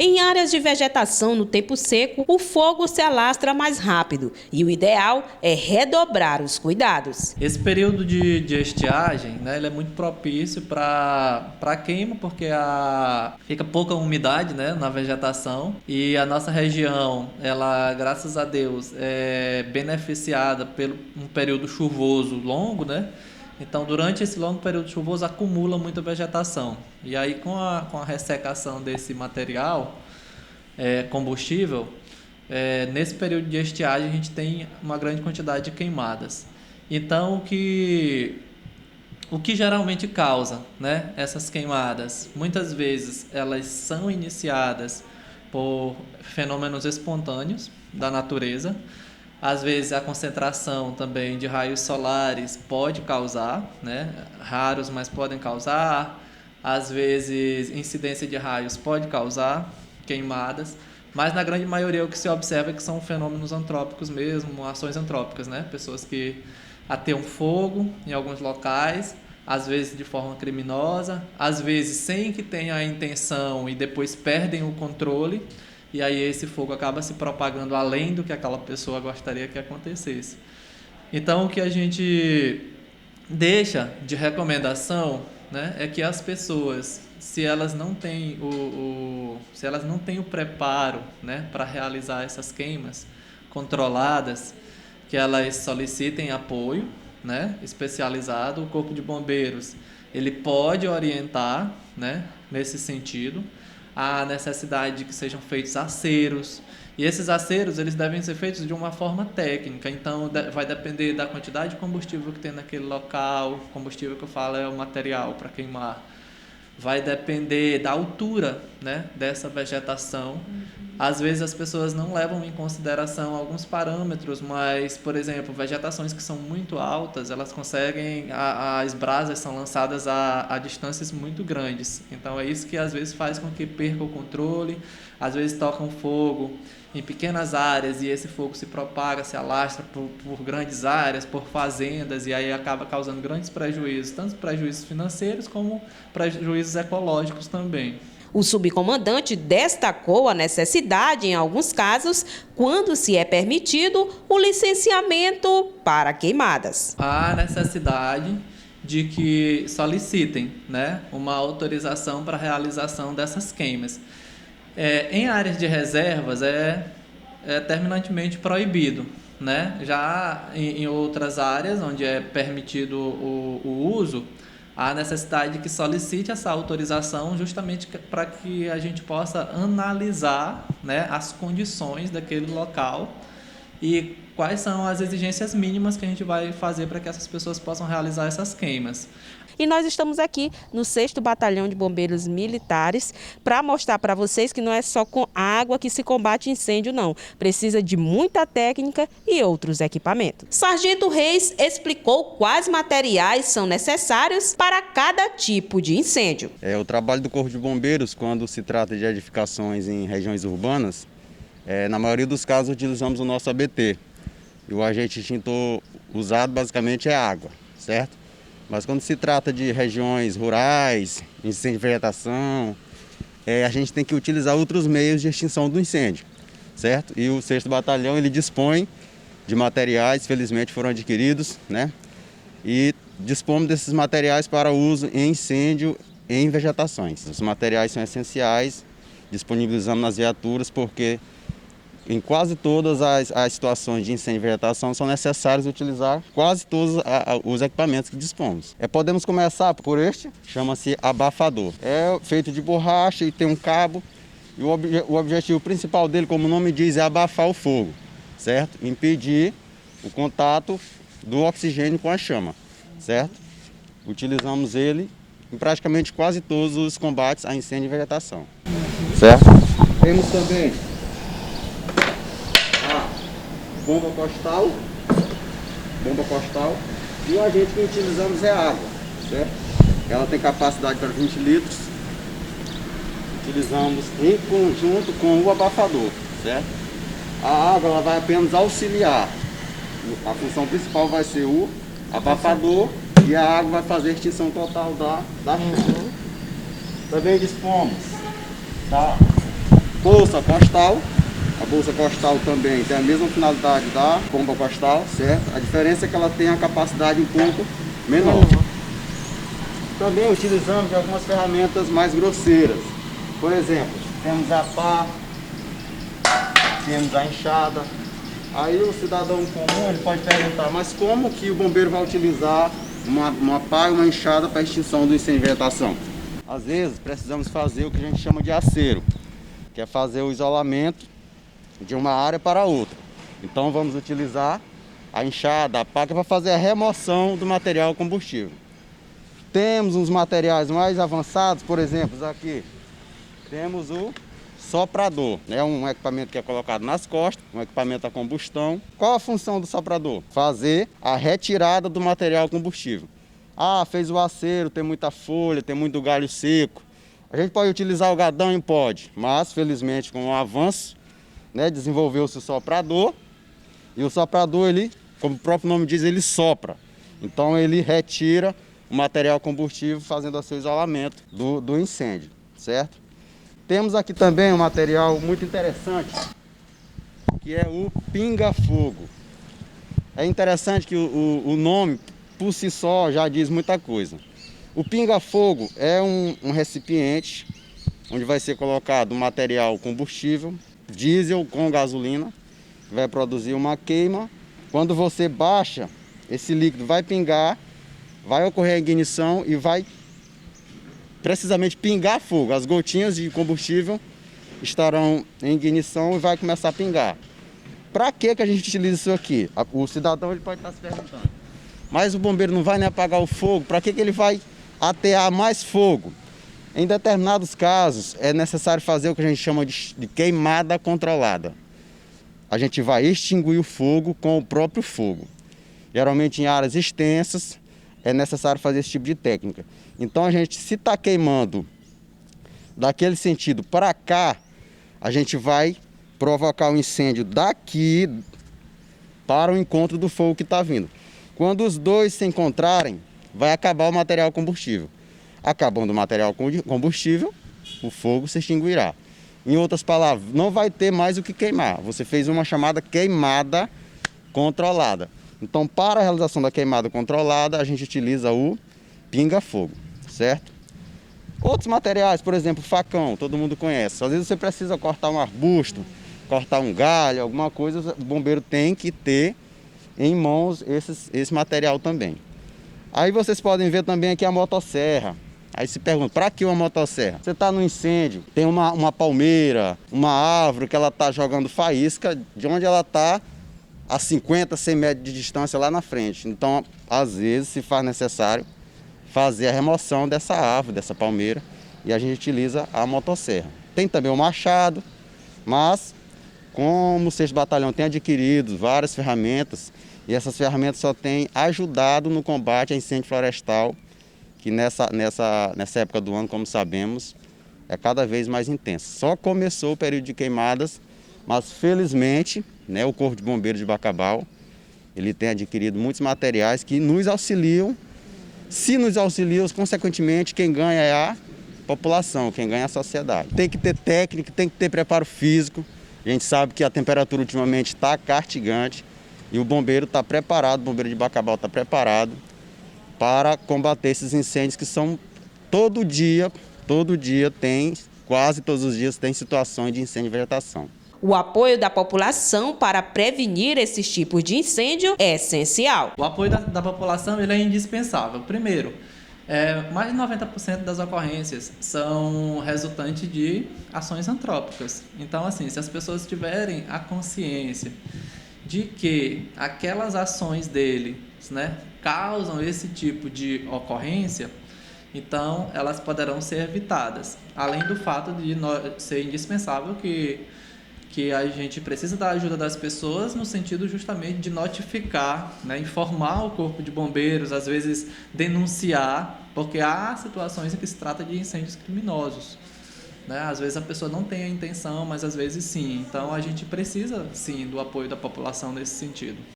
Em áreas de vegetação no tempo seco, o fogo se alastra mais rápido e o ideal é redobrar os cuidados. Esse período de estiagem, né, ele é muito propício para queima, porque fica pouca umidade, né, na vegetação, e a nossa região, ela, graças a Deus, é beneficiada pelo um período chuvoso longo, né? Então, durante esse longo período chuvoso, acumula muita vegetação. E aí, com a ressecação desse material combustível, nesse período de estiagem, a gente tem uma grande quantidade de queimadas. Então, o que geralmente causa, né, essas queimadas? Muitas vezes, elas são iniciadas por fenômenos espontâneos da natureza. Às vezes a concentração também de raios solares pode causar, né? Raros, mas podem causar. Às vezes incidência de raios pode causar queimadas, mas na grande maioria o que se observa é que são fenômenos antrópicos mesmo, ações antrópicas, né? Pessoas que ateiam fogo em alguns locais, às vezes de forma criminosa, às vezes sem que tenha a intenção e depois perdem o controle. E aí esse fogo acaba se propagando além do que aquela pessoa gostaria que acontecesse. Então, o que a gente deixa de recomendação, né, é que as pessoas, se elas não têm se elas não têm o preparo, né, para realizar essas queimas controladas, que elas solicitem apoio, né, especializado. O Corpo de Bombeiros, ele pode orientar, né, nesse sentido. A necessidade de que sejam feitos aceros, e esses aceros eles devem ser feitos de uma forma técnica. Então vai depender da quantidade de combustível que tem naquele local. Combustível que eu falo é o material para queimar. Vai depender da altura, né, dessa vegetação. Às vezes as pessoas não levam em consideração alguns parâmetros, mas, por exemplo, vegetações que são muito altas, elas conseguem, as brasas são lançadas a distâncias muito grandes. Então é isso que às vezes faz com que perca o controle, às vezes tocam fogo em pequenas áreas e esse fogo se propaga, se alastra por grandes áreas, por fazendas, e aí acaba causando grandes prejuízos, tanto prejuízos financeiros como prejuízos ecológicos também. O subcomandante destacou a necessidade, em alguns casos, quando se é permitido o licenciamento para queimadas. Há necessidade de que solicitem, né, uma autorização para a realização dessas queimas. Em áreas de reservas é terminantemente proibido, né? Já em outras áreas onde é permitido o uso, há necessidade de que solicite essa autorização justamente para que a gente possa analisar, né, as condições daquele local e quais são as exigências mínimas que a gente vai fazer para que essas pessoas possam realizar essas queimas. E nós estamos aqui no 6º Batalhão de Bombeiros Militares para mostrar para vocês que não é só com água que se combate incêndio, não. Precisa de muita técnica e outros equipamentos. Sargento Reis explicou quais materiais são necessários para cada tipo de incêndio. O trabalho do Corpo de Bombeiros, quando se trata de edificações em regiões urbanas, na maioria dos casos utilizamos o nosso ABT. E o agente extintor usado basicamente é água, certo? Mas quando se trata de regiões rurais, incêndio de vegetação, a gente tem que utilizar outros meios de extinção do incêndio, certo? E o 6º Batalhão, ele dispõe de materiais, felizmente foram adquiridos, né? E dispomos desses materiais para uso em incêndio em vegetações. Os materiais são essenciais, disponibilizamos nas viaturas porque em quase todas as situações de incêndio de vegetação são necessários utilizar quase todos os equipamentos que dispomos. Podemos começar por este, chama-se abafador. É feito de borracha e tem um cabo. E o objetivo principal dele, como o nome diz, é abafar o fogo, certo? Impedir o contato do oxigênio com a chama, certo? Utilizamos ele em praticamente quase todos os combates a incêndio de vegetação, certo? Temos também bomba costal, e o agente que utilizamos é a água, certo? Ela tem capacidade para 20 litros, utilizamos em conjunto com o abafador, certo? A água ela vai apenas auxiliar, a função principal vai ser o abafador e a água vai fazer a extinção total da chama. Também dispomos Bolsa costal. A bolsa costal também tem a mesma finalidade da bomba costal, certo? A diferença é que ela tem a capacidade um pouco menor. Também utilizamos algumas ferramentas mais grosseiras. Por exemplo, temos a pá, temos a enxada. Aí o cidadão comum ele pode perguntar, mas como que o bombeiro vai utilizar uma pá e uma enxada para extinção do incêndio de vegetação? Às vezes precisamos fazer o que a gente chama de acero, que é fazer o isolamento de uma área para outra. Então vamos utilizar a enxada, a pá, para fazer a remoção do material combustível. Temos uns materiais mais avançados, por exemplo, aqui temos o soprador, é um equipamento que é colocado nas costas, um equipamento a combustão. Qual a função do soprador? Fazer a retirada do material combustível. Ah, fez o acero, tem muita folha, tem muito galho seco. A gente pode utilizar o gadão? Pode, mas felizmente com o avanço, desenvolveu-se o soprador. E o soprador, ele, como o próprio nome diz, ele sopra. Então ele retira o material combustível, fazendo o seu isolamento do incêndio, certo? Temos aqui também um material muito interessante, que é o pinga-fogo. É interessante que o nome, por si só, já diz muita coisa. O pinga-fogo é um recipiente onde vai ser colocado um material combustível, diesel com gasolina, que vai produzir uma queima. Quando você baixa, esse líquido vai pingar, vai ocorrer a ignição e vai precisamente pingar fogo. As gotinhas de combustível estarão em ignição e vai começar a pingar. Para que a gente utiliza isso aqui? O cidadão ele pode estar se perguntando. Mas o bombeiro não vai nem apagar o fogo, para que ele vai atear mais fogo? Em determinados casos é necessário fazer o que a gente chama de queimada controlada. A gente vai extinguir o fogo com o próprio fogo. Geralmente em áreas extensas é necessário fazer esse tipo de técnica. Então a gente, se está queimando daquele sentido para cá, a gente vai provocar um incêndio daqui para o encontro do fogo que está vindo. Quando os dois se encontrarem, vai acabar o material combustível. Acabando o material combustível, o fogo se extinguirá. Em outras palavras, não vai ter mais o que queimar. Você fez uma chamada queimada controlada. Então, para a realização da queimada controlada, a gente utiliza o pinga-fogo, certo? Outros materiais, por exemplo, facão, todo mundo conhece. Às vezes você precisa cortar um arbusto, cortar um galho, alguma coisa, o bombeiro tem que ter em mãos esse material também. Aí vocês podem ver também aqui a motosserra. Aí se pergunta, para que uma motosserra? Você está no incêndio, tem uma palmeira, uma árvore que ela está jogando faísca, de onde ela está a 50, 100 metros de distância lá na frente. Então, às vezes, se faz necessário fazer a remoção dessa árvore, dessa palmeira, e a gente utiliza a motosserra. Tem também o machado, mas como o 6º Batalhão tem adquirido várias ferramentas, e essas ferramentas só têm ajudado no combate a incêndio florestal, que nessa época do ano, como sabemos, é cada vez mais intenso. Só começou o período de queimadas, mas felizmente, o Corpo de Bombeiros de Bacabal, ele tem adquirido muitos materiais que nos auxiliam. Se nos auxiliam, consequentemente, quem ganha é a população, quem ganha é a sociedade. Tem que ter técnica, tem que ter preparo físico. A gente sabe que a temperatura ultimamente está castigante e o bombeiro está preparado, o bombeiro de Bacabal está preparado para combater esses incêndios que são todo dia tem, quase todos os dias tem situações de incêndio de vegetação. O apoio da população para prevenir esses tipos de incêndio é essencial. O apoio da população ele é indispensável. Primeiro, mais de 90% das ocorrências são resultantes de ações antrópicas. Então, assim, se as pessoas tiverem a consciência de que aquelas ações deles, causam esse tipo de ocorrência, então elas poderão ser evitadas. Além do fato de ser indispensável que a gente precisa da ajuda das pessoas no sentido justamente de notificar, informar o Corpo de Bombeiros, às vezes denunciar, porque há situações em que se trata de incêndios criminosos. Às vezes a pessoa não tem a intenção, mas às vezes sim. Então a gente precisa sim do apoio da população nesse sentido.